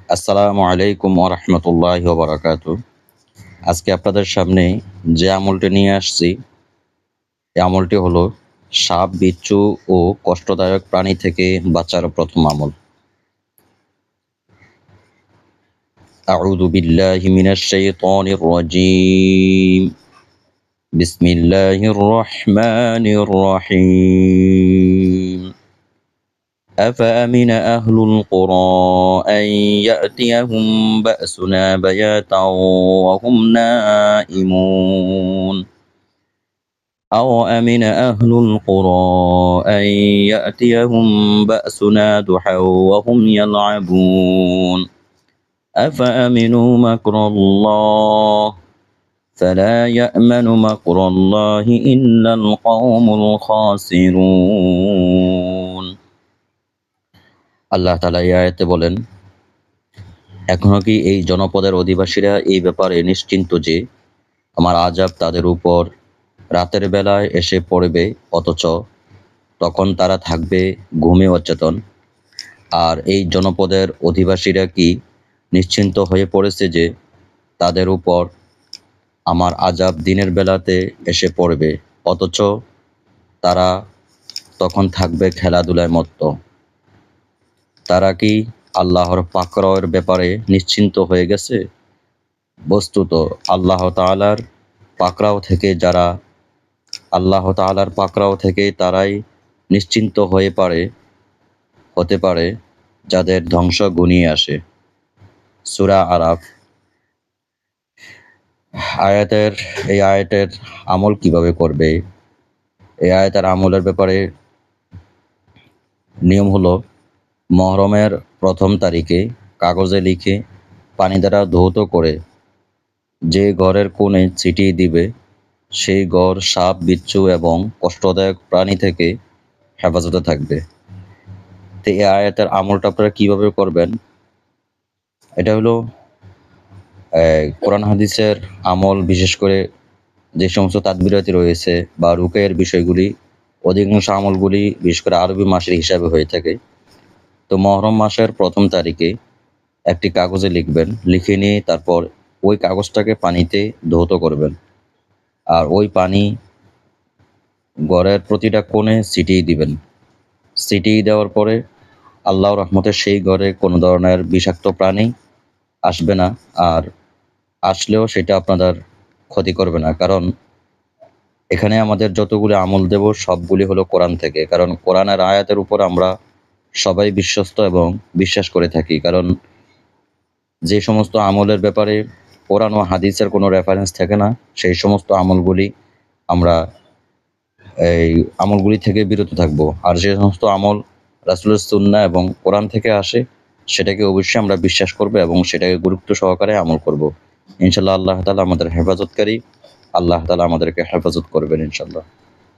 আসসালামু আলাইকুম ওয়া রাহমাতুল্লাহি ওয়া বারাকাতুহু। আজকে আপনাদের সামনে যে আমলটি নিয়ে আসছি, এই আমলটি হলো সাপ, বিচ্ছু ও কষ্টদায়ক প্রাণী থেকে বাঁচার প্রথম আমল। আউযু বিল্লাহি মিনাশ শাইতানির রাজীম। বিসমিল্লাহির রহমানির রহিম। أفأمن أهل القرى أن يأتيهم بأسنا بياتا وهم نائمون أو أمن أهل القرى أن يأتيهم بأسنا ضحى وهم يلعبون أفأمنوا مكر الله فلا يأمن مكر الله إلا القوم الخاسرون আল্লাহ তাআলা এই আয়াতে বলেন, এখনো কি এই জনপদের অধিবাসীরা এই ব্যাপারে নিশ্চিন্ত যে আমার আযাব তাদের উপর রাতের বেলায় এসে পড়বে, অথচ তখন তারা থাকবে ঘুমে অচেতন? আর এই জনপদের অধিবাসীরা কি নিশ্চিন্ত হয়ে পড়েছে যে তাদের উপর আমার আযাব দিনের বেলাতে এসে পড়বে, অথচ তারা তখন থাকবে খেলাধুলায় মত্ত? তারা কি আল্লাহর পাকড়াওয়ের ব্যাপারে নিশ্চিন্ত হয়ে গেছে? বস্তুত আল্লাহ তাআলার পাকড়াও থেকে তারাই নিশ্চিন্ত হতে পারে যাদের ধ্বংস ঘনিয়ে আসে। সূরা আরাফ। এই আয়াতের আমল কিভাবে করবে? এই আয়াতের আমলের ব্যাপারে নিয়ম হলো, মুহররমের প্রথম তারিখে কাগজে লিখে পানি দ্বারা ধৌত করে যে ঘরের কোণে ছিটিয়ে দিবে, সেই ঘর সাপ, বিচ্ছু এবং কষ্টদায়ক প্রাণী থেকে হেফাজতে থাকবে। তো এই আয়াতের আমলটা আপনারা কিভাবে করবেন? এটা হলো কোরআন হাদিসের আমল, বিশেষ করে যে সমস্ত তাদবিরাতি রয়েছে বা রুকিয়ার বিষয়গুলি, অধিকাংশ আমলগুলি বিশেষ করে আরবি মাসের হিসাবে হয়ে থাকে। তো মুহররম মাসের প্রথম তারিখে একটি কাগজে লিখবেন, লিখে নিয়ে তারপর ওই কাগজটাকে পানিতে ধৌত করবেন, আর ওই পানি ঘরের প্রতিটা কোণে ছিটিয়ে দিবেন। ছিটিয়ে দেওয়ার পরে আল্লাহর রহমতে সেই ঘরে কোনো ধরনের বিষাক্ত প্রাণী আসবে না, আর আসলেও সেটা আপনাদের ক্ষতি করবে না। কারণ এখানে আমাদের যতগুলি আমল দেব সবগুলি হলো কোরআন থেকে, কারণ কোরআনের আয়াতের উপর আমরা সবাই বিশ্বস্ত এবং বিশ্বাস করে থাকি। কারণ যে সমস্ত আমলের ব্যাপারে কোরআন ও হাদিসের কোনো রেফারেন্স থাকে না, সেই সমস্ত আমলগুলি থেকে বিরত থাকব। আর যে সমস্ত আমল রাসূলের সুন্নাহ এবং কোরআন থেকে আসে, সেটাকে অবশ্যই আমরা বিশ্বাস করব এবং সেটাকে গুরুত্ব সহকারে আমল করব। ইনশাআল্লাহ আল্লাহ তাআলা আমাদের হেফাজতকারী। আল্লাহ তাআলা আমাদেরকে হেফাজত করবেন ইনশাআল্লাহ।